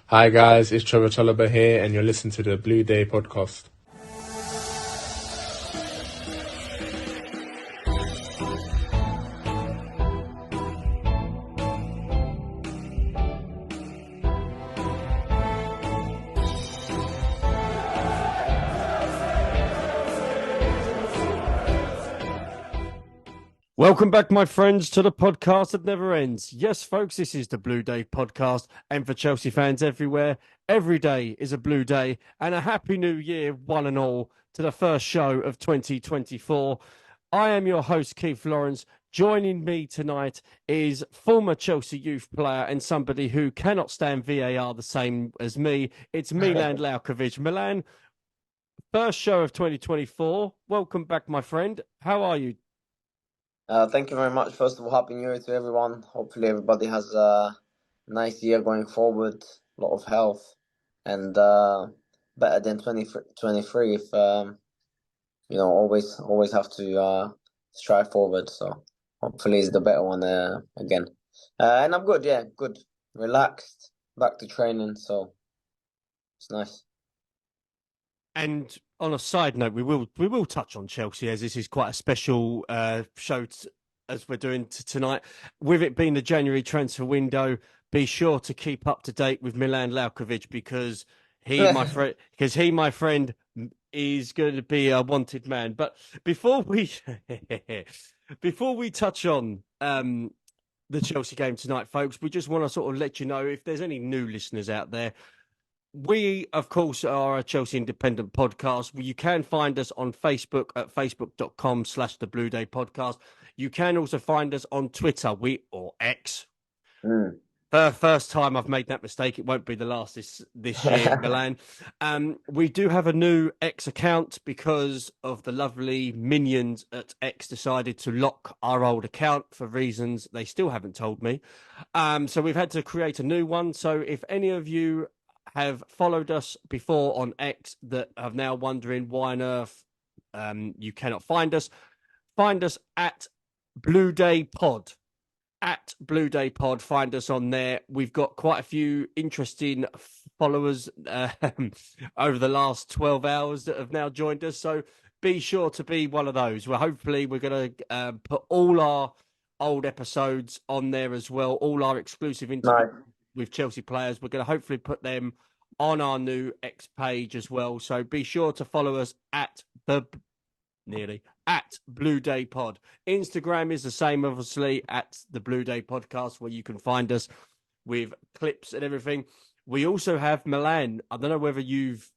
Hi guys, it's Trevor Tolliver here, and you're listening to the Blue Day podcast. Welcome back, my friends, to the podcast that never ends. Yes, folks, this is the Blue Day podcast, and for Chelsea fans everywhere, every day is a blue day, and a happy new year, one and all, to the first show of 2024. I am your host, Keith Lawrence. Joining me tonight is former Chelsea youth player and somebody who cannot stand VAR the same as me. It's Milan Lalkovic. Milan, first show of 2024. Welcome back, my friend. How are you? Thank you very much. First of all, Happy New Year to everyone. Hopefully everybody has a nice year going forward, a lot of health, and better than 2023 if, always have to strive forward. So hopefully it's the better one again. And I'm good, yeah, good. Relaxed, back to training, so it's nice. And on a side note, we will touch on Chelsea, as this is quite a special show as we're doing tonight. With it being the January transfer window, be sure to keep up to date with Milan Lalkovic because my friend, is going to be a wanted man. But before we touch on the Chelsea game tonight, folks, we just want to sort of let you know if there's any new listeners out there. We, of course, are a Chelsea Independent podcast. You can find us on Facebook at facebook.com/The Blue Day Podcast. You can also find us on Twitter, or X. First time I've made that mistake. It won't be the last this year, Milan. We do have a new X account because of the lovely minions at X decided to lock our old account for reasons they still haven't told me. So we've had to create a new one. So if any of you have followed us before on X that are now wondering why on earth you cannot find us at Blue Day Pod. At Blue Day Pod, find us on there. We've got quite a few interesting followers over the last 12 hours that have now joined us. So be sure to be one of those. Well, hopefully we're going to put all our old episodes on there as well, all our exclusive interviews with Chelsea players. We're going to hopefully put them on our new X page as well. So be sure to follow us at Blue Day Pod. Instagram is the same, obviously, at the Blue Day Podcast, where you can find us with clips and everything. We also have Milan. I don't know whether you've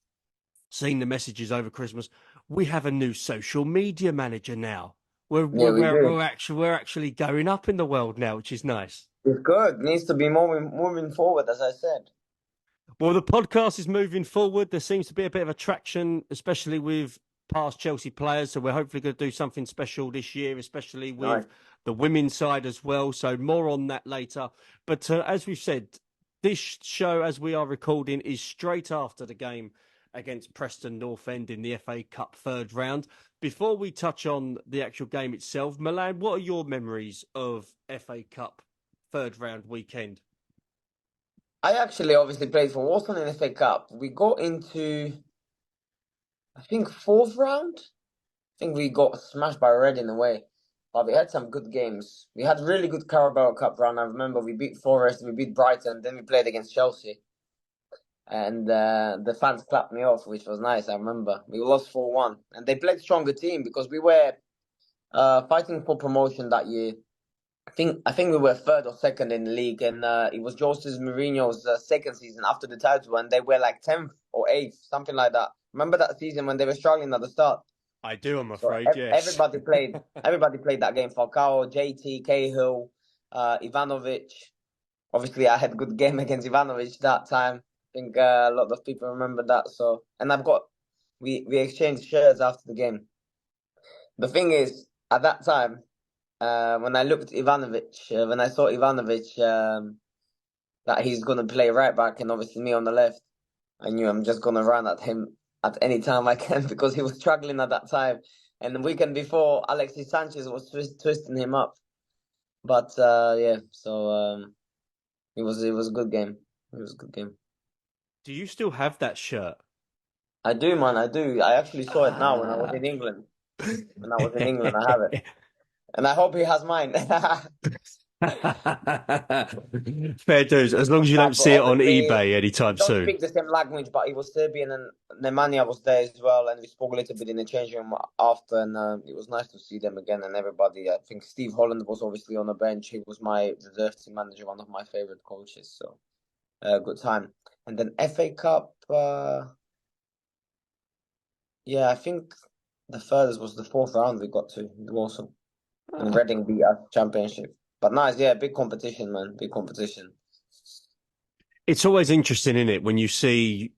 seen the messages over Christmas. We have a new social media manager now. We're actually going up in the world now, which is nice. It's good. Needs to be moving forward, as I said. Well, the podcast is moving forward. There seems to be a bit of attraction, especially with past Chelsea players. So we're hopefully going to do something special this year, especially with the women's side as well. So more on that later. But as we've said, this show, as we are recording, is straight after the game against Preston North End in the FA Cup third round. Before we touch on the actual game itself, Milan, what are your memories of FA Cup third round weekend? I actually obviously played for Walsall in the FA Cup. We got into, I think, fourth round. I think we got smashed by Reading away. But we had some good games. We had really good Carabao Cup run. I remember we beat Forest, we beat Brighton, then we played against Chelsea. And the fans clapped me off, which was nice. I remember. We lost 4-1. And they played stronger team because we were fighting for promotion that year. I think we were third or second in the league, and it was Jose Mourinho's second season after the title, and they were like 10th or 8th, something like that. Remember that season when they were struggling at the start? I do, I'm afraid, yes. Everybody played that game. Falcao, JT, Cahill, Ivanovic. Obviously, I had a good game against Ivanovic that time. I think a lot of people remember that. So, and we exchanged shirts after the game. The thing is, at that time, when I looked at Ivanovic, when I saw Ivanovic, that he's going to play right back and obviously me on the left, I knew I'm just going to run at him at any time I can because he was struggling at that time. And the weekend before, Alexis Sanchez was twisting him up. But so it was a good game. It was a good game. Do you still have that shirt? I do, man. I do. I actually saw it now when I was in England. When I was in England, I have it, and I hope he has mine. Fair dues, as long as you Nah, don't but see it on obviously eBay we anytime don't soon. speak the same language, but he was Serbian and Nemanja was there as well, and we spoke a little bit in the changing room after, and it was nice to see them again and everybody. I think Steve Holland was obviously on the bench. He was my reserve team manager, one of my favorite coaches. So good time. And then FA Cup, yeah, I think the furthest was the fourth round we got to Warsaw, and Reading beat us championship. But nice, yeah, big competition, man, big competition. It's always interesting, isn't it, when you see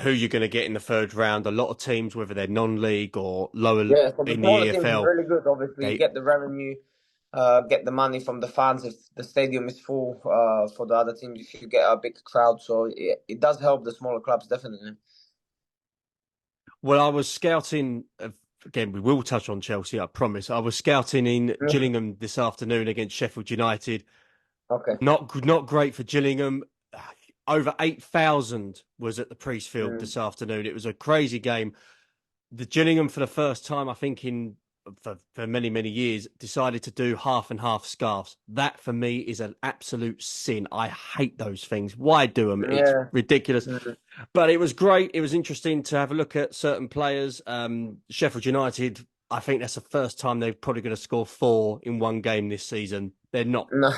who you're going to get in the third round. A lot of teams, whether they're non-league or lower Yeah, so the in the smaller teams is EFL, really good. Obviously, you they get the revenue, get the money from the fans if the stadium is full. For the other teams, if you get a big crowd, so it does help the smaller clubs definitely. Well, I was scouting. Again, we will touch on Chelsea, I promise. I was scouting in Gillingham this afternoon against Sheffield United. Okay. Not great for Gillingham. Over 8,000 was at the Priestfield this afternoon. It was a crazy game. The Gillingham, for the first time, I think for many, many years, decided to do half and half scarves. That for me is an absolute sin. I hate those things. Why do them? It's Yeah. ridiculous. But it was great. It was interesting to have a look at certain players. Sheffield United, I think that's the first time they're probably going to score 4 in one game this season. They're not No.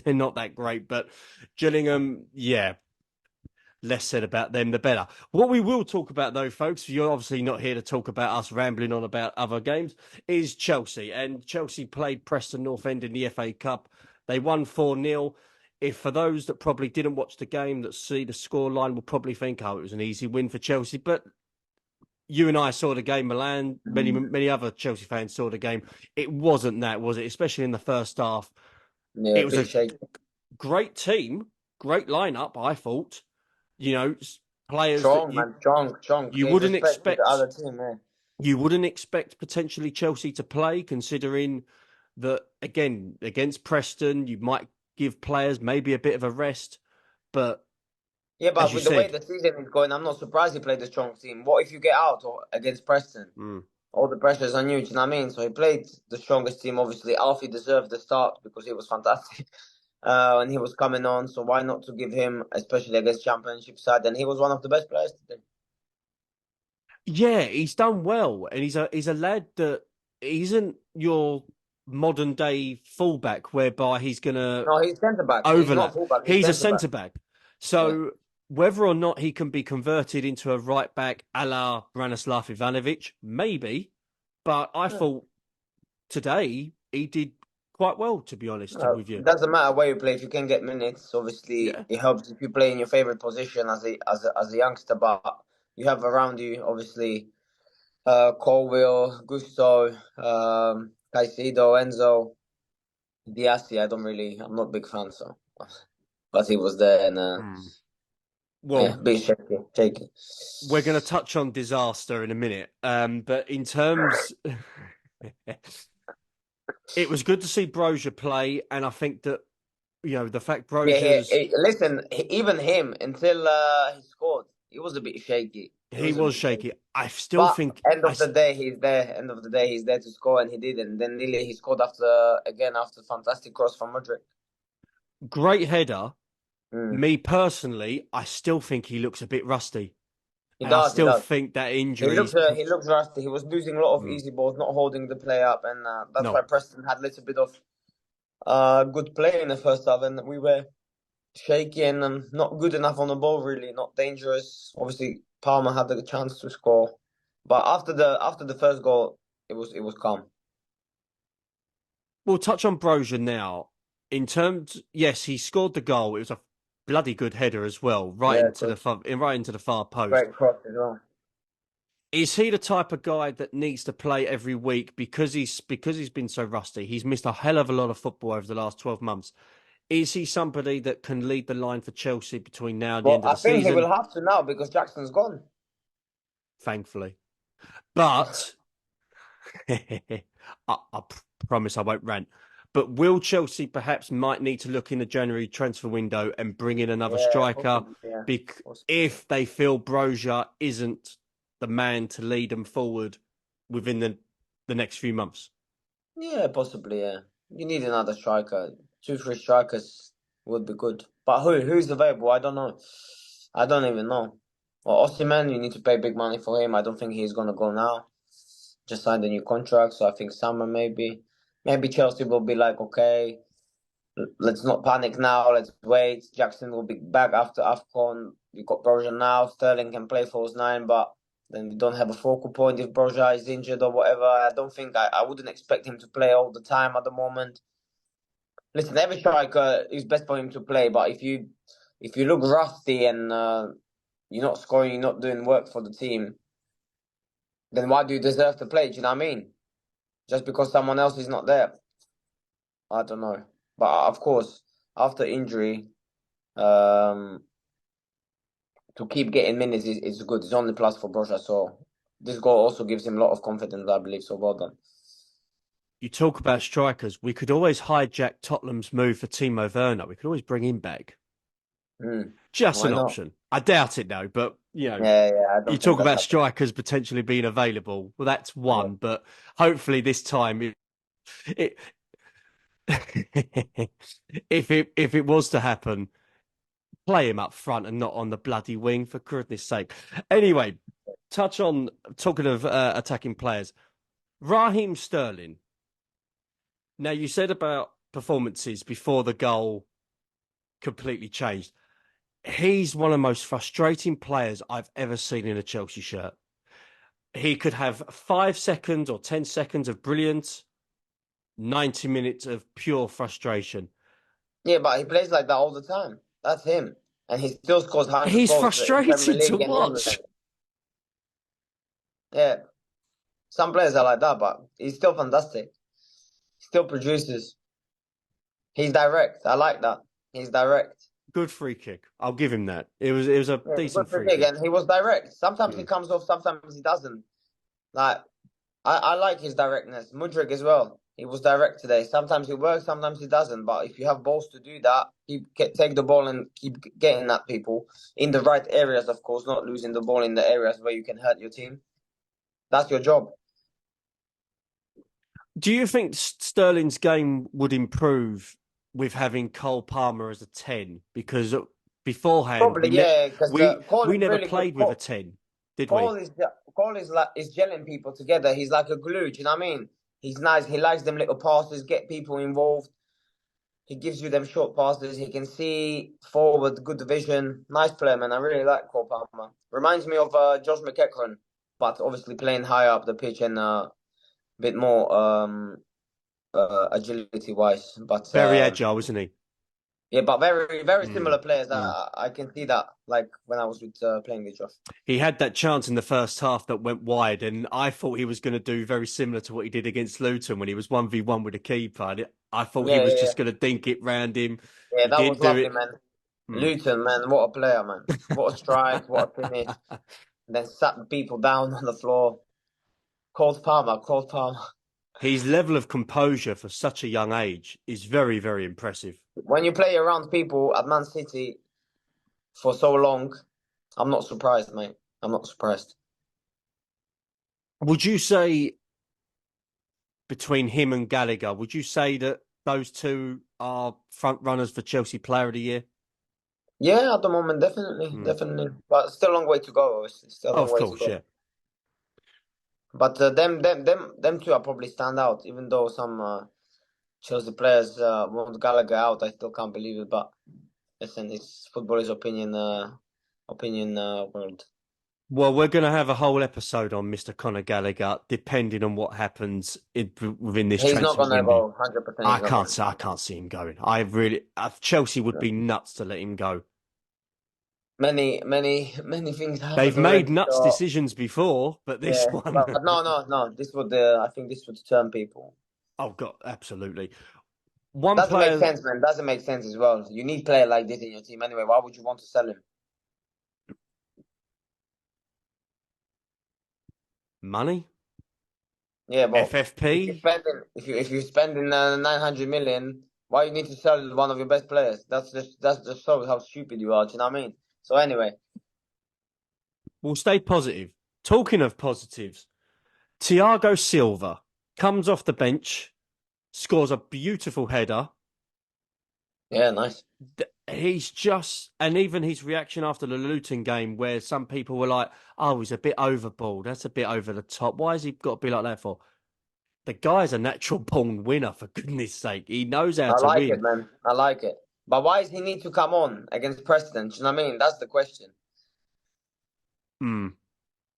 they're not that great. But Gillingham, yeah, less said about them, the better. What we will talk about, though, folks, you're obviously not here to talk about us rambling on about other games, is Chelsea. And Chelsea played Preston North End in the FA Cup. They won 4-0. If for those that probably didn't watch the game, that see the scoreline, will probably think, oh, it was an easy win for Chelsea. But you and I saw the game, Milan. Many other Chelsea fans saw the game. It wasn't that, was it? Especially in the first half. Yeah, It was big a shake. great team, great lineup, I thought. You know, players that Strong, man, strong. you Gave wouldn't respect to the expect other team, man. you wouldn't expect potentially Chelsea to play, considering that again against Preston you might give players maybe a bit of a rest, but Yeah, as but you with the way said, the season is going, I'm not surprised he played a strong team. What if you get out against Preston? All the pressure's on you, do you know what I mean? So he played the strongest team, obviously. Alfie deserved the start because he was fantastic and he was coming on. So why not to give him, especially against Championship side? And he was one of the best players today. yeah, he's done well, and he's a lad that isn't your modern day fullback, whereby he's gonna No, he's centre back. He's not overlap. fullback. He's He's a centre back. centre back. Yeah. So whether or not he can be converted into a right back a la Branislav Ivanovic, maybe. But I thought today he did quite well, to be honest with you. It doesn't matter where you play if you can get minutes. Obviously, Yeah. it helps if you play in your favorite position as a youngster. But you have around you, obviously, Colville, Gusto, Caicedo, Enzo, Diassi. I'm not a big fan, so but he was there and yeah, Well, big shaky. we're going to touch on disaster in a minute. But in terms, it was good to see Brozier play, and I think that the fact Yeah, Brozier's listen, even him until he scored, he was a bit shaky. He he was a was bit shaky. shaky. I still But think end of the day, he's there. End of the day, he's there to score, and he did. And then nearly he scored after fantastic cross from Madrid. great header. Mm. Me personally, I still think he looks a bit rusty. He And I does. He still does. think that He looks. injuries. He looks rusty. He was losing a lot of easy balls, not holding the play up, and that's why No. Preston had a little bit of good play in the first half, and we were shaky and not good enough on the ball. Really, not dangerous. Obviously, Palmer had the chance to score, but after the first goal, it was calm. We'll touch on Brozier now. In terms, yes, he scored the goal. It was a bloody good header as well, right Yeah, into the far post. great cross as well. Is he the type of guy that needs to play every week because he's been so rusty? He's missed a hell of a lot of football over the last 12 months. Is he somebody that can lead the line for Chelsea between now and the Well, end of I the think he season? will have to now because Jackson's gone. Thankfully. But I promise I won't rant. But will Chelsea perhaps might need to look in the January transfer window and bring in another Yeah, striker possibly, yeah. if they feel Broja isn't the man to lead them forward within the next few months? Yeah, possibly, yeah. You need another striker. 2, 3 strikers would be good. But who's available? I don't know. I don't even know. Well, Osimhen, you need to pay big money for him. I don't think he's gonna go now. Just signed a new contract, so I think summer maybe. Maybe Chelsea will be like, okay, let's not panic now. Let's wait. Jackson will be back after AFCON. You got Broja now. Sterling can play false nine, but then we don't have a focal point if Broja is injured or whatever. I don't think I wouldn't expect him to play all the time at the moment. Listen, every striker is best for him to play, but if you look rusty and you're not scoring, you're not doing work for the team, then why do you deserve to play? Do you know what I mean? Just because someone else is not there. I don't know. But of course, after injury, to keep getting minutes is good. It's only plus for Broja. So this goal also gives him a lot of confidence, I believe. So well done. You talk about strikers. We could always hijack Tottenham's move for Timo Werner. We could always bring him back. Just an option. I doubt it, though. But, you know, you talk about strikers potentially being available. Well, that's one. Yeah. But hopefully this time, if it was to happen, play him up front and not on the bloody wing, for goodness sake. Anyway, talking of attacking players, Raheem Sterling. Now, you said about performances before the goal completely changed. He's one of the most frustrating players I've ever seen in a Chelsea shirt. He could have 5 seconds or 10 seconds of brilliance, 90 minutes of pure frustration. Yeah, but he plays like that all the time. That's him. And he still scores 100 goals. He's frustrating to watch. Yeah. Some players are like that, but he's still fantastic. Still produces. He's direct. I like that. He's direct. Good free kick. I'll give him that. It was a decent free kick. And he was direct. Sometimes he comes off, sometimes he doesn't. Like, I like his directness. Mudryk as well. He was direct today. Sometimes he works, sometimes he doesn't. But if you have balls to do that, he can take the ball and keep getting at people in the right areas, of course, not losing the ball in the areas where you can hurt your team. That's your job. Do you think Sterling's game would improve with having Cole Palmer as a 10? Because beforehand, probably, we never really played with a 10, did we? Cole is gelling people together. He's like a glue. Do you know what I mean? He's nice. He likes them little passes, get people involved. He gives you them short passes. He can see forward, good vision. Nice player, man. I really like Cole Palmer. Reminds me of Josh McEachran, but obviously playing higher up the pitch and a bit more agility-wise. But very agile, isn't he? Yeah, but very, very similar players. I can see that, like, when I was with playing with Josh. He had that chance in the first half that went wide, and I thought he was going to do very similar to what he did against Luton when he was 1v1 with the keeper. I thought he was just going to dink it round him. Yeah, that was lovely, man. Luton, man, what a player, man. What a strike, what a finish. And then sat people down on the floor. Cole Palmer. His level of composure for such a young age is very, very impressive. When you play around people at Man City for so long, I'm not surprised, mate. I'm not surprised. Would you say, between him and Gallagher, would you say that those two are front runners for Chelsea Player of the Year? Yeah, at the moment, definitely. But still a long way to go, obviously. Of course, yeah. But them two are probably stand out, even though some Chelsea players want Gallagher out. I still can't believe it. But listen, it's footballers' opinion world. Well, we're going to have a whole episode on Mr. Conor Gallagher, depending on what happens within this transfer window. He's not going to go 100%. I can't see him going. Chelsea would be nuts to let him go. Many things happen. They've made nuts decisions before, but this one. But no. This would, I think, this would turn people. Oh God, absolutely. Doesn't make sense, man. Doesn't make sense as well. You need a player like this in your team anyway. Why would you want to sell him? Money. Yeah, but FFP. if you're spending 900 million, why you need to sell one of your best players? That's just shows how stupid you are. Do you know what I mean? So anyway, We'll stay positive. Talking of positives, Thiago Silva comes off the bench, scores a beautiful header. yeah, nice. He's just, and even his reaction after the Luton game, where some people were like, "Oh, he's a bit overboard. That's a bit over the top. Why has he got to be like that for?" The guy's a natural born winner, for goodness sake. He knows how I to like it, win. man. I like it. But why does he need to come on against Preston? Do you know what I mean? That's the question.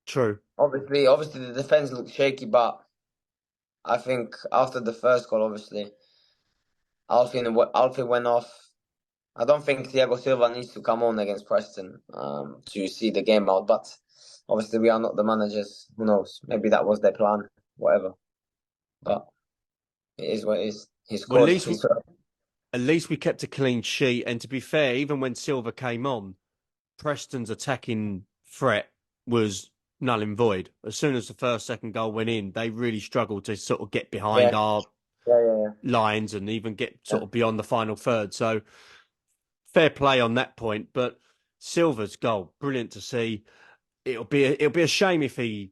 True. Obviously, the defense looks shaky, but I think after the first goal, obviously, Alfie went off. I don't think Thiago Silva needs to come on against Preston to see the game out. But obviously, we are not the managers. Who knows? Maybe that was their plan. Whatever. But it is what it is. He Well, scored. He's at least we kept a clean sheet. And to be fair, even when Silva came on, Preston's attacking threat was null and void. As soon as the first, second goal went in, they really struggled to sort of get behind yeah, our yeah. lines and even get sort of beyond the final third. So fair play on that point. But Silva's goal, brilliant to see. It'll be a shame if he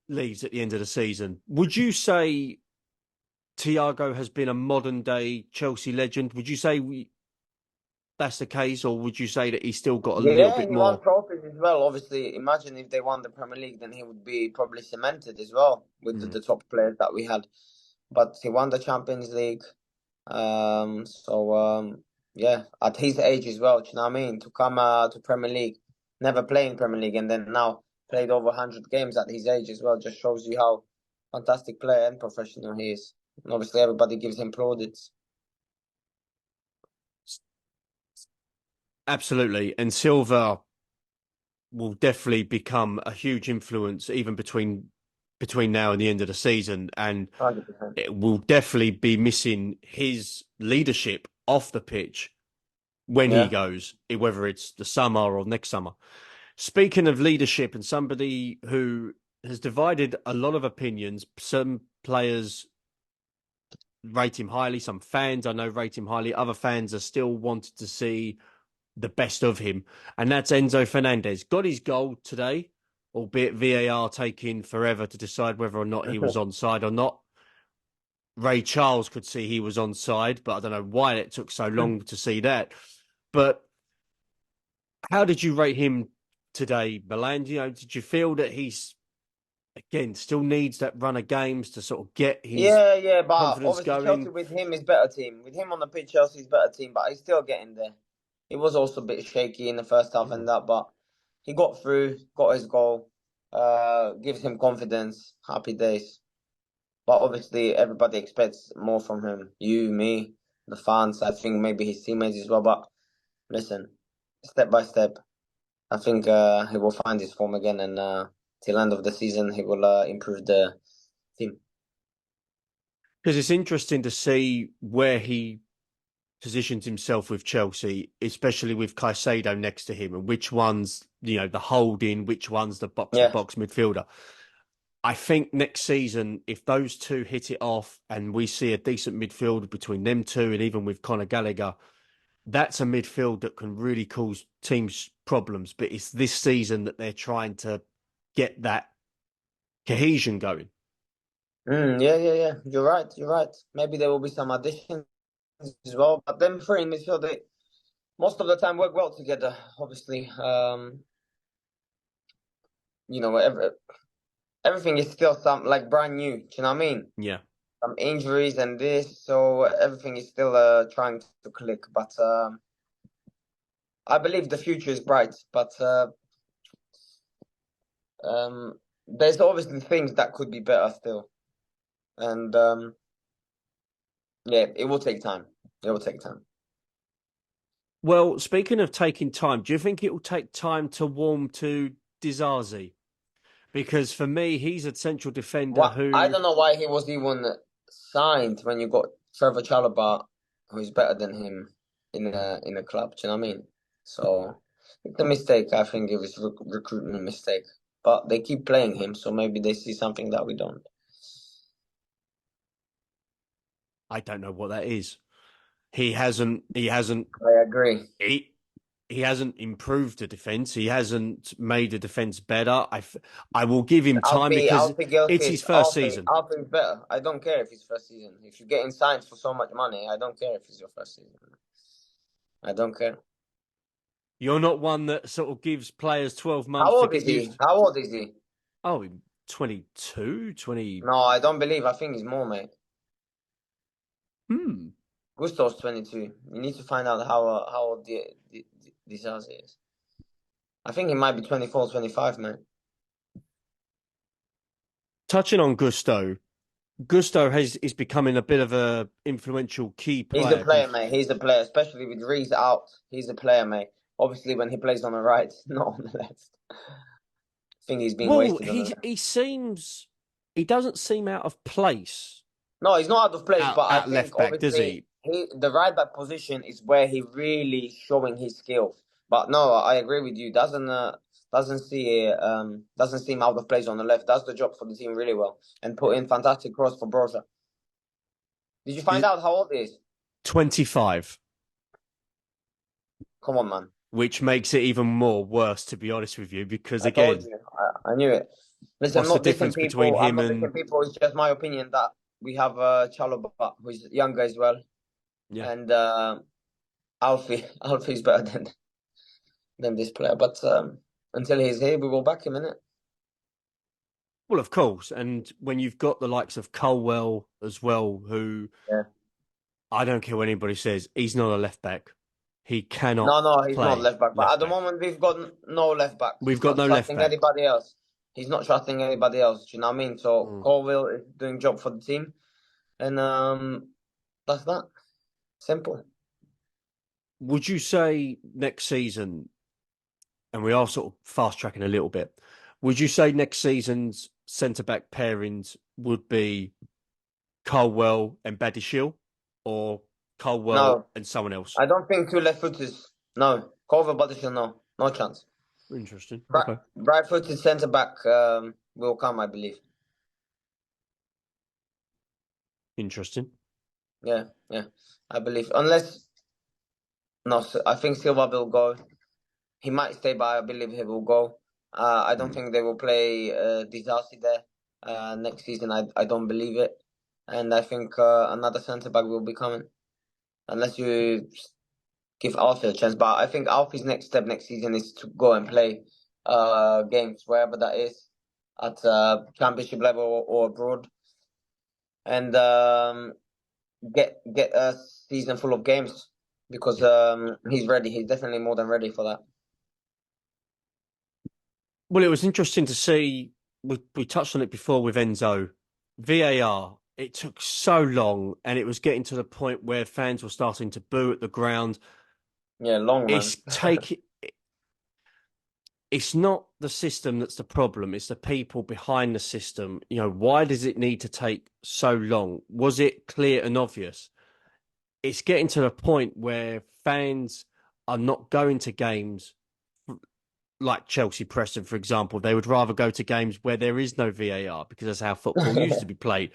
leaves at the end of the season. Would you say Thiago has been a modern day Chelsea legend? Would you say that's the case, or would you say that he's still got a little Yeah, bit and he won more? trophies as well. Obviously, imagine if they won the Premier League, then he would be probably cemented as well with the top players that we had. But he won the Champions League. Yeah, at his age as well, do you know what I mean? To come to Premier League, never playing Premier League, and then now played over 100 games at his age as well, just shows you how fantastic player and professional he is. And obviously, everybody gives him plaudits. Absolutely. And Silva will definitely become a huge influence even between now and the end of the season. And 100%. it will definitely be missing his leadership off the pitch when he Yeah. goes, whether it's the summer or next summer. Speaking of leadership and somebody who has divided a lot of opinions, some players rate him highly, some fans I know rate him highly, other fans are still wanted to see the best of him, and that's Enzo Fernandez. Got his goal today, albeit VAR taking forever to decide whether or not he was onside or not. Ray Charles could see he was onside, but I don't know why it took so long to see that. But how did you rate him today, Milan? You know, did you feel that he's again still needs that run of games to sort of get his Yeah, but confidence obviously Chelsea going? with him is better team. With him on the pitch, Chelsea's better team, but he's still getting there. He was also a bit shaky in the first half and that, but he got through, got his goal, gives him confidence, happy days. But obviously everybody expects more from him. You, me, the fans, I think maybe his teammates as well. But listen, step by step, I think he will find his form again and till end of the season he will improve the team. Because it's interesting to see where he positions himself with Chelsea, especially with Caicedo next to him, and which one's, you know, the holding, which one's the box to Yeah. box midfielder. I think next season, if those two hit it off and we see a decent midfield between them two, and even with Conor Gallagher, that's a midfield that can really cause teams problems. But it's this season that they're trying to get that cohesion going. Yeah. You're right. Maybe there will be some additions as well, but them three in midfield, they most of the time work well together. Obviously, you know, everything is still some like brand new. Do you know what I mean? Yeah. Some injuries and this, so everything is still trying to click. But I believe the future is bright. But there's obviously things that could be better still, and yeah, it will take time. It will take time. Well, speaking of taking time, do you think it will take time to warm to Dizazi? Because for me, he's a central defender What I who, don't know why he was even signed when you got Trevor Chalobah, who's better than him in a club. Do you know what I mean? So it's a mistake. I think it was recruitment mistake. But they keep playing him, so maybe they see something that we don't. I don't know what that is. He hasn't. I agree. He hasn't improved the defense. He hasn't made the defense better. I will give him time because it's his first season. Alfie's better. I don't care if it's first season. If you're getting signed for so much money, I don't care if it's your first season. I don't care. You're not one that sort of gives players 12 months. How old is he? How old is he? Oh, 22, 20. No, I don't believe. I think he's more, mate. Hmm. Gusto's 22. You need to find out how old this house is. I think he might be 24, 25, man. Touching on Gusto is becoming a bit of a influential key player. He's a player, mate. He's a player, especially with Reese out. He's a player, mate. Obviously, when he plays on the right, not on the left. I think he's been wasted. He doesn't seem out of place. No, he's not out of place, but I think left back, does he? The right back position is where he really showing his skills. But no, I agree with you. Doesn't seem out of place on the left. Does the job for the team really well and put in fantastic cross for Broza. Did you find out how old he is? 25. Come on, man. Which makes it even more worse, to be honest with you, because I knew it. Listen, what's the difference between him and people? It's just my opinion that we have Chalobah, who's younger as well. Yeah. And Alfie's better than this player. But until he's here, we will back him, innit? Well, of course. And when you've got the likes of Colwell as well, who I don't care what anybody says, he's not a left back. He cannot. No, he's not left back. But at the moment, we've got no left back. We've got no left back. Anybody else. He's not trusting anybody else. Do you know what I mean? So Colwell is doing job for the team, and that's that. Simple. Would you say next season, and we are sort of fast tracking a little bit, would you say next season's centre back pairings would be Colwell and Badishil, or Colwell and someone else? I don't think two left footers. No, Colwell, Badishil, no chance. Interesting. Right footed centre back will come, I believe. Interesting. Yeah, I believe. Unless, I think Silva will go. He might stay, but I believe he will go. I don't think they will play Disasi there next season. I don't believe it. And I think another centre-back will be coming. Unless you give Alfie a chance. But I think Alfie's next step next season is to go and play games, wherever that is, at championship level or abroad. And get a season full of games. Because he's ready. He's definitely more than ready for that. Well, it was interesting to see. We touched on it before with Enzo. VAR. It took so long, and it was getting to the point where fans were starting to boo at the ground. Yeah, long man. It's not the system that's the problem. It's the people behind the system. You know, why does it need to take so long? Was it clear and obvious? It's getting to the point where fans are not going to games like Chelsea Preston, for example. They would rather go to games where there is no VAR because that's how football used to be played.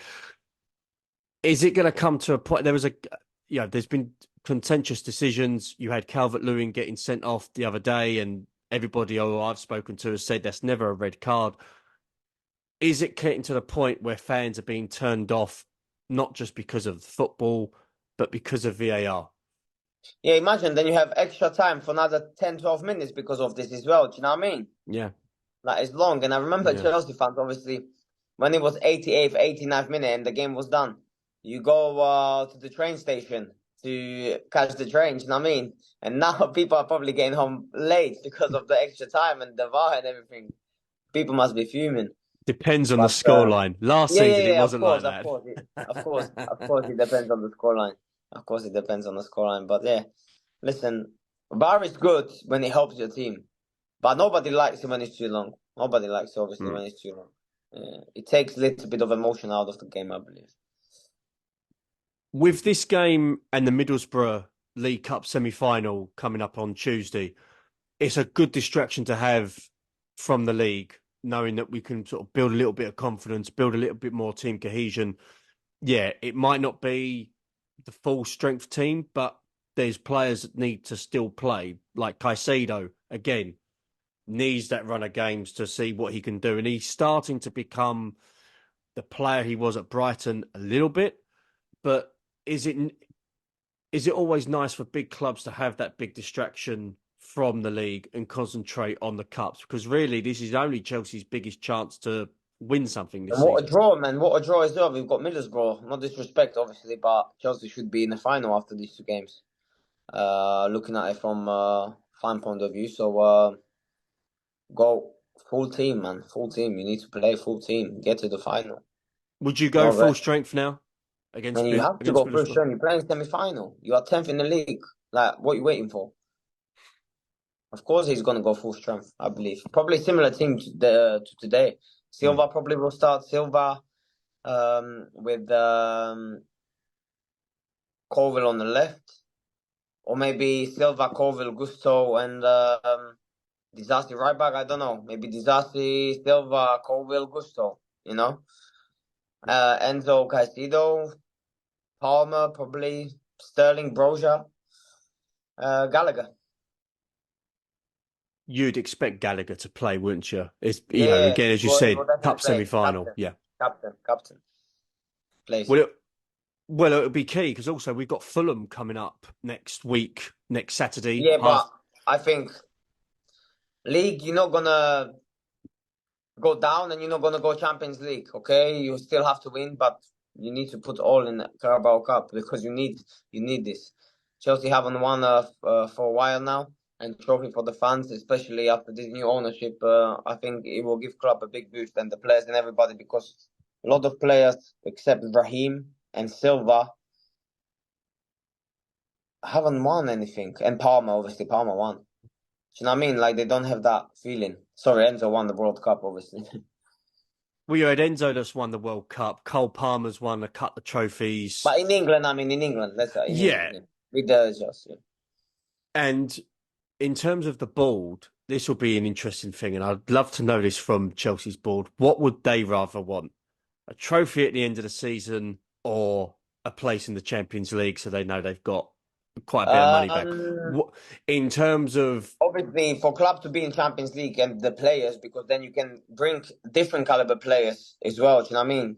Is it going to come to a point? There's been contentious decisions. You had Calvert-Lewin getting sent off the other day, and everybody I've spoken to has said that's never a red card. Is it getting to the point where fans are being turned off, not just because of football, but because of VAR? Yeah, imagine then you have extra time for another 10, 12 minutes because of this as well. Do you know what I mean? Yeah. That is long. And I remember Chelsea fans, obviously, when it was 88th, 89th minute and the game was done, you go to the train station to catch the train, do you know what I mean? And now people are probably getting home late because of the extra time and the VAR and everything. People must be fuming. Depends on the scoreline. Last season, it wasn't like that. Of course, it depends on the scoreline. Of course, it depends on the scoreline. But yeah, listen, VAR is good when it helps your team. But nobody likes it when it's too long. Nobody likes it, obviously, when it's too long. It takes a little bit of emotion out of the game, I believe. With this game and the Middlesbrough League Cup semi-final coming up on Tuesday, it's a good distraction to have from the league, knowing that we can sort of build a little bit of confidence, build a little bit more team cohesion. Yeah, it might not be the full strength team, but there's players that need to still play, like Caicedo, again, needs that run of games to see what he can do. And he's starting to become the player he was at Brighton a little bit. But is it always nice for big clubs to have that big distraction from the league and concentrate on the cups? Because really, this is only Chelsea's biggest chance to win something this And what season. a draw, man. What a draw as well. We've got Middlesbrough. No disrespect, obviously, but Chelsea should be in the final after these 2 games. Looking at it from a fan point of view. So go full team, man. Full team. You need to play full team. Get to the final. Would you go No full rest. strength now against And you have to against go first Middlesbrough? turn. You're playing semi-final. You are 10th in the league. Like, what are you waiting for? Of course, he's going to go full strength, I believe. Probably similar team to today. Silva probably will start. Silva with Colville on the left. Or maybe Silva, Colville, Gusto, and Disasi right back. I don't know. Maybe Disasi, Silva, Colville, Gusto. You know? Enzo, Caicedo, Palmer, probably Sterling, Broja, Gallagher. You'd expect Gallagher to play, wouldn't you? It's Yeah, again, as you he said, will definitely cup play. semi-final. Yeah. Captain. Plays. Well, it'll be key because also we've got Fulham coming up next week, next Saturday. Yeah, but I think league, you're not gonna go down and you're not gonna go Champions League. Okay, you still have to win, but you need to put all in Carabao Cup because you need this. Chelsea haven't won for a while now, and trophy for the fans, especially after this new ownership. I think it will give club a big boost and the players and everybody because a lot of players except Raheem and Silva haven't won anything, and Palmer obviously Palmer won. Do you know what I mean? Like they don't have that feeling. Sorry, Enzo won the World Cup, obviously. Well, you had Enzo that's won the World Cup. Cole Palmer's won a couple of trophies. But in England, let's say England, with the just. Yeah. And in terms of the board, this will be an interesting thing, and I'd love to know this from Chelsea's board. What would they rather want? A trophy at the end of the season or a place in the Champions League so they know they've got quite a bit of money back? In terms of... Obviously, for club to be in Champions League and the players, because then you can bring different caliber players as well, do you know what I mean?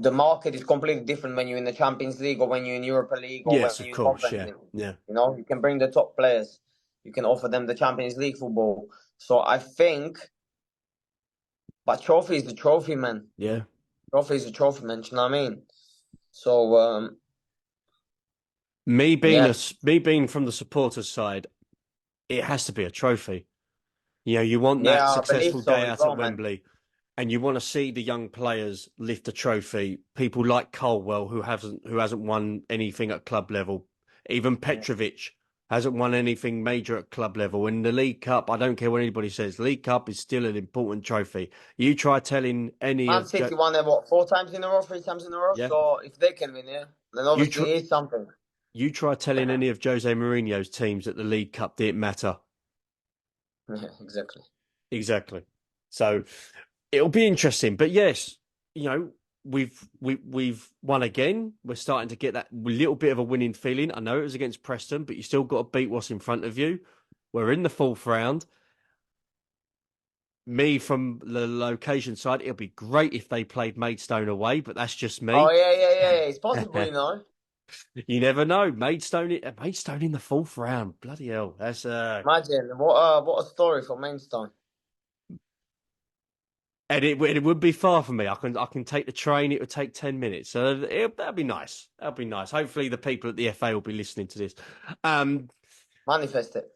The market is completely different when you're in the Champions League or when you're in Europa League or yes, when of you're course, in Conference League. yeah. You know, you can bring the top players. You can offer them the Champions League football. So I think... But trophy is the trophy, man. Yeah. Trophy is a trophy, man. Do you know what I mean? So, me being from the supporters' side, it has to be a trophy. You know, you want that successful day out at Wembley, and you want to see the young players lift a trophy. People like Colwell, who hasn't won anything at club level, even Petrovic hasn't won anything major at club level. In the League Cup, I don't care what anybody says, League Cup is still an important trophy. You try telling any Man City won it, 4 times in a row, 3 times in a row? Yeah. So if they can win it, then obviously it's something. You try telling any of Jose Mourinho's teams that the League Cup didn't matter. Yeah, Exactly. So it'll be interesting. But yes, you know, we've won again. We're starting to get that little bit of a winning feeling. I know it was against Preston, but you still got to beat what's in front of you. We're in the 4th round. Me from the location side, it'll be great if they played Maidstone away, but that's just me. Oh yeah. It's possible, you know. You never know. Maidstone in the 4th round. Bloody hell. That's imagine what a story for Maidstone. And it would be far from me. I can take the train. It would take 10 minutes. So that'd be nice. That'd be nice. Hopefully the people at the FA will be listening to this. Manifest it.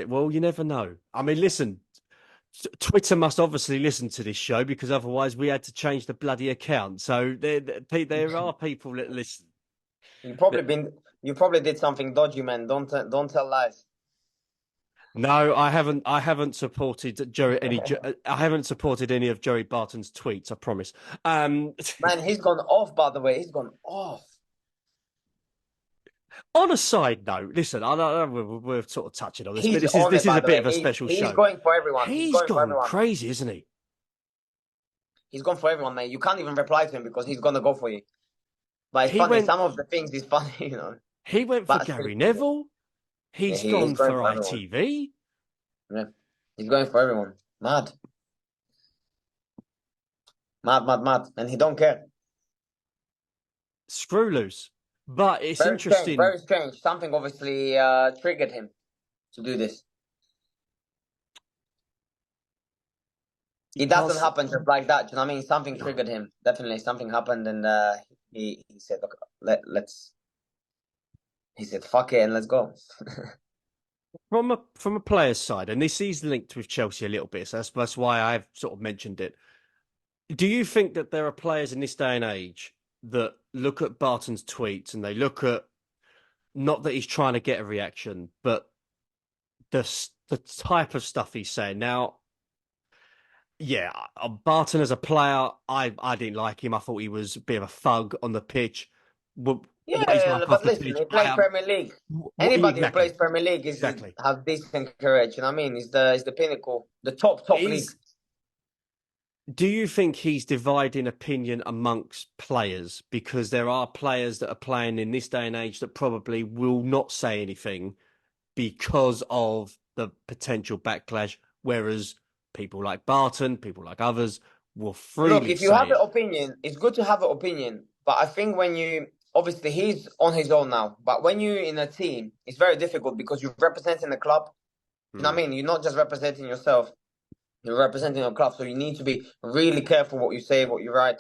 Well, you never know. I mean, listen, Twitter must obviously listen to this show because otherwise we had to change the bloody account. So there are people that listen. You probably did something dodgy, man. Don't tell lies. No, I haven't supported I haven't supported any of Joey Barton's tweets. I promise. Man, he's gone off. By the way, he's gone off. On a side note, listen, we're sort of touching on this, but this is a bit of a special show. He's going for everyone. He's gone crazy, isn't he? He's gone for everyone, mate. You can't even reply to him because he's gonna go for you. But it's He funny. went Some of the things is funny, you know. he went for But still, Gary Neville. yeah, He's he's gone going for for everyone. ITV. Yeah, he's going for everyone. Mad, mad, mad, mad, and he don't care. Screw loose. But it's Very strange, interesting. very strange. Something obviously triggered him to do this. It doesn't happen just like that. Do you know what I mean? Something triggered him. Definitely, something happened, and he said, "Look, let's." He said, "Fuck it, and let's go." From a player's side, and this is linked with Chelsea a little bit, so that's why I've sort of mentioned it. Do you think that there are players in this day and age that look at Barton's tweets and they look at not that he's trying to get a reaction, but the type of stuff he's saying? Now, yeah, Barton as a player, I didn't like him. I thought he was a bit of a thug on the pitch. Ways Yeah, like off but the listen, pitch. he plays Premier League. Anybody who Exactly. plays Premier League has decent courage. You know what I mean? Is the pinnacle, the top league. Do you think he's dividing opinion amongst players? Because there are players that are playing in this day and age that probably will not say anything because of the potential backlash, whereas people like Barton, people like others, will Look, freely if you say have an it. opinion, it's good to have an opinion. But I think when you obviously he's on his own now, but when you're in a team, it's very difficult because you're representing the club. You know what I mean? You're not just representing yourself. You're representing your club, so you need to be really careful what you say, what you write.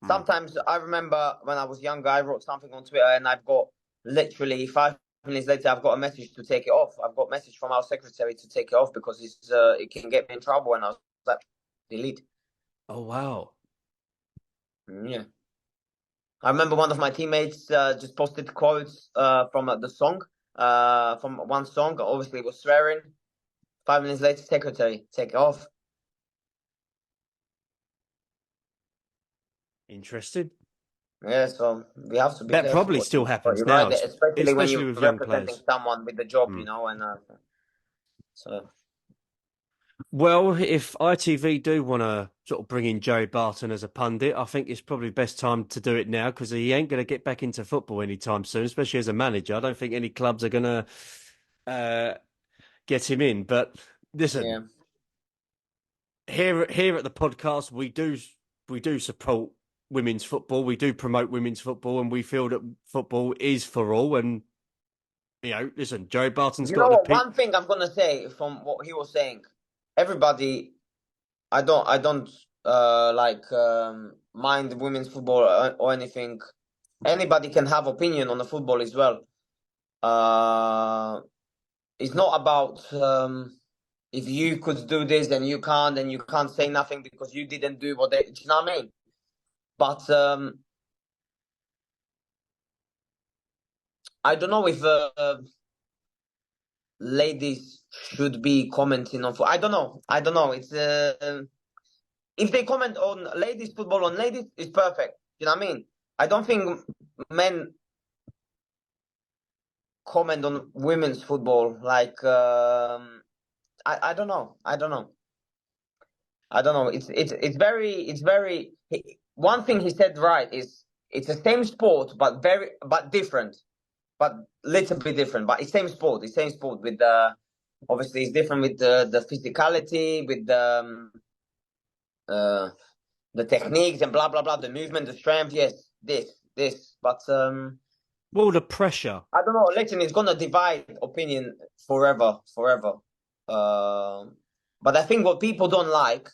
Sometimes I remember when I was younger, I wrote something on Twitter, and I've got literally 5 minutes later, I've got a message to take it off. I've got a message from our secretary to take it off because it can get me in trouble. And I was like, delete. Oh, wow. Yeah. I remember one of my teammates just posted quotes from the song, from one song. Obviously, it was swearing. 5 minutes later, secretary, take it off. Interested. Yeah, so we have to be That careful. probably still happens you're now, right, especially when you're with young representing players. someone with the job, you know, and so. Well, if ITV do want to sort of bring in Joe Barton as a pundit, I think it's probably best time to do it now because he ain't going to get back into football anytime soon, especially as a manager. I don't think any clubs are going to get him in. But listen, here at the podcast, we do support women's football. We do promote women's football, and we feel that football is for all. And you know, listen, Joe Barton's You got know an what? opinion. One thing I'm gonna say from what he was saying, everybody, I don't mind women's football or anything. Anybody can have opinion on the football as well. It's not about if you could do this and you can't say nothing because you didn't do what they. Do you know what I mean? But I don't know if ladies should be commenting on. I don't know. I don't know. It's if they comment on ladies football on ladies, it's perfect. You know what I mean? I don't think men comment on women's football. Like I don't know. I don't know. I don't know. It's very. One thing he said right is it's the same sport but different, but little bit different. But it's same sport. It's same sport with obviously it's different with the physicality, with the techniques and blah blah blah, the movement, the strength. Yes, this, but well, the pressure. I don't know. Listen, it's gonna divide opinion forever, forever. But I think what people don't like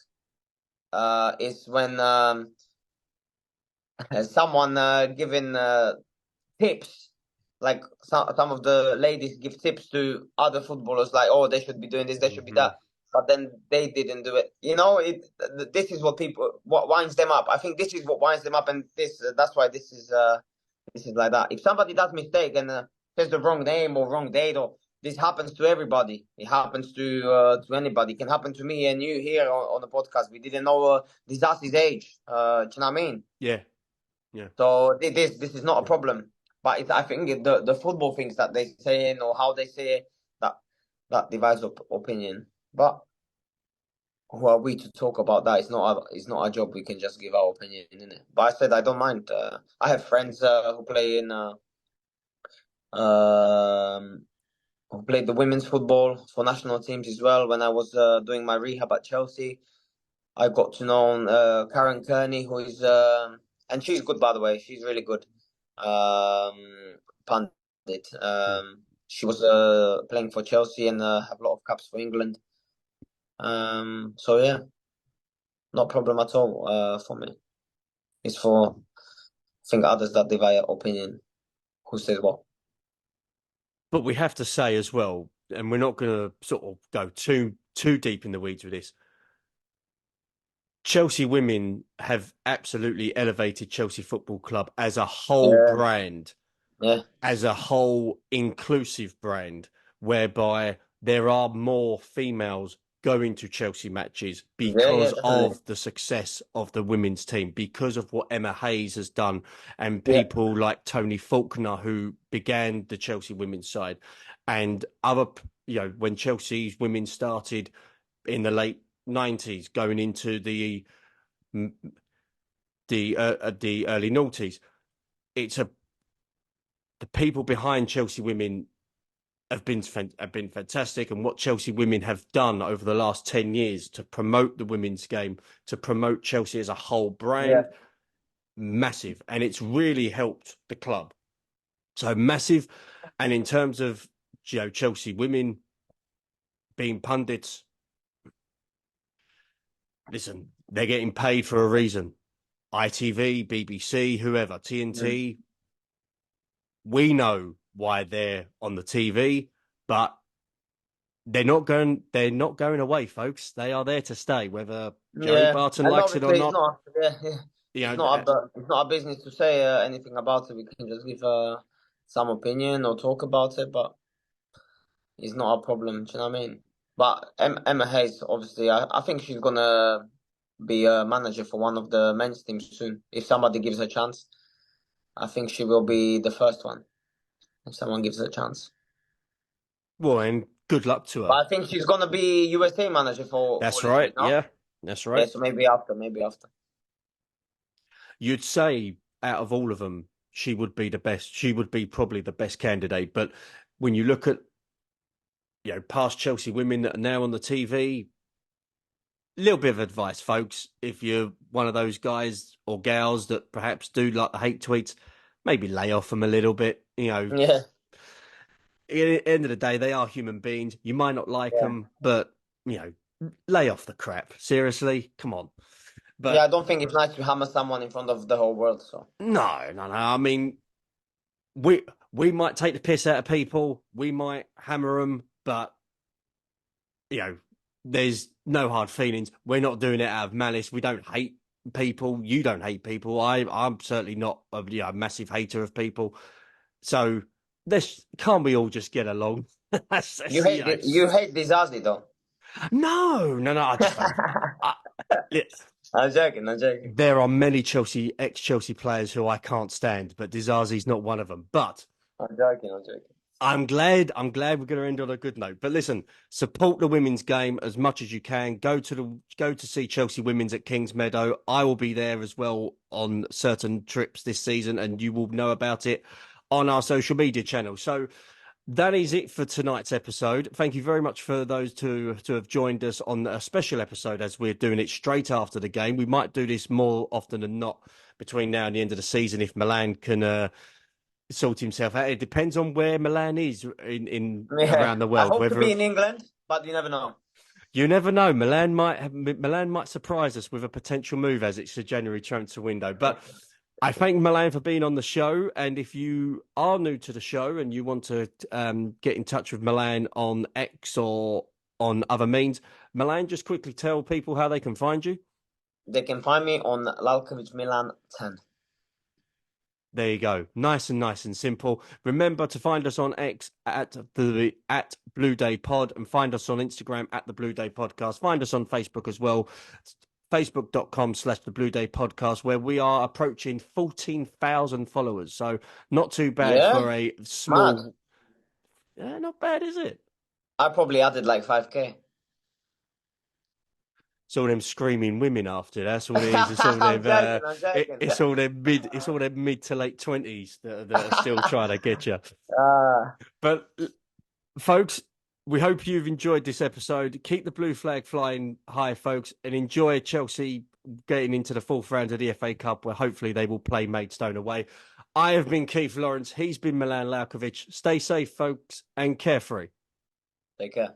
is when someone giving tips, like some of the ladies give tips to other footballers, like, oh, they should be doing this, they should be that, but then they didn't do it. You know, this is what winds them up. I think this is what winds them up, and that's why this is like that. If somebody does mistake and says the wrong name or wrong date, or this happens to everybody. It happens to anybody. It can happen to me and you here on the podcast. We didn't know Disaster's age. Do you know what I mean? Yeah. Yeah. So this is not a problem. But I think the football things that they say or how they say it, that divides opinion. But who are we to talk about that? It's not our job. We can just give our opinion in it. But I said I don't mind. I have friends who play in um who played the women's football for national teams as well. When I was doing my rehab at Chelsea, I got to know Karen Kearney, who is and she's good, by the way. She's really good. Pundit. She was playing for Chelsea and have a lot of caps for England. So yeah, not problem at all for me. It's for, I think, others that divide opinion. Who says what? But we have to say as well, and we're not going to sort of go too deep in the weeds with this. Chelsea women have absolutely elevated Chelsea Football Club as a whole brand, as a whole inclusive brand, whereby there are more females going to Chelsea matches because of the success of the women's team, because of what Emma Hayes has done, and people like Tony Faulkner, who began the Chelsea women's side, and other, when Chelsea's women started in the late 90s, going into the early noughties. The people behind Chelsea women have been fantastic, and what Chelsea women have done over the last 10 years to promote the women's game, to promote Chelsea as a whole brand, massive, and it's really helped the club. So massive. And in terms of Chelsea women being pundits, listen, they're getting paid for a reason. ITV, BBC, whoever, TNT. We know why they're on the TV, but they're not going away, folks. They are there to stay, whether Joey Barton likes it or not. It's not our business to say anything about it. We can just give some opinion or talk about it, but it's not a problem. Do you know what I mean? But Emma Hayes, obviously, I think she's gonna be a manager for one of the men's teams soon. If somebody gives her a chance, I think she will be the first one. If someone gives her a chance. Well, and good luck to her. But I think she's gonna be USA manager for. That's right. No? Yeah, that's right. Yeah, so maybe after. You'd say out of all of them, she would be the best. She would be probably the best candidate. But when you look at past Chelsea women that are now on the TV, little bit of advice, folks. If you're one of those guys or gals that perhaps do like the hate tweets, maybe lay off them a little bit. Yeah. At the end of the day, they are human beings. You might not like them, but lay off the crap. Seriously, come on. But I don't think it's nice to hammer someone in front of the whole world. So no. I mean, we might take the piss out of people. We might hammer them, but there's no hard feelings. We're not doing it out of malice. We don't hate people. You don't hate people. I'm certainly not a massive hater of people. So can't we all just get along? You hate this Ozzy though. No. I just don't. I'm joking. There are many ex-Chelsea players who I can't stand, but Dizazi's not one of them. But I'm joking. I'm glad we're going to end on a good note. But listen, support the women's game as much as you can. Go to see Chelsea Women's at Kingsmeadow. I will be there as well on certain trips this season, and you will know about it on our social media channel. So that is it for tonight's episode. Thank you very much for those to have joined us on a special episode, as we're doing it straight after the game. We might do this more often than not between now and the end of the season if Milan can sort himself out. It depends on where Milan is in around the world. I hope to be in England, but you never know. You never know. Milan might surprise us with a potential move as it's a January transfer window. But I thank Milan for being on the show. And if you are new to the show and you want to get in touch with Milan on X or on other means, Milan, just quickly tell people how they can find you. They can find me on Lalkovic Milan 10. There you go. Nice and simple. Remember to find us on X at Blue Day Pod, and find us on Instagram at the Blue Day Podcast. Find us on Facebook as well. Facebook.com/the Blue Day Podcast, where we are approaching 14,000 followers. So not too bad for a small. Not bad, is it? I probably added like 5K. it's all them screaming women after. That's all it is. It's all I'm them. joking, I'm joking. It's all them mid to late 20s that are still trying to get you. But folks, we hope you've enjoyed this episode. Keep the blue flag flying high, folks, and enjoy Chelsea getting into the fourth round of the FA Cup, where hopefully they will play Maidstone away. I have been Keith Lawrence. He's been Milan Lalkovic. Stay safe, folks, and carefree. Take care.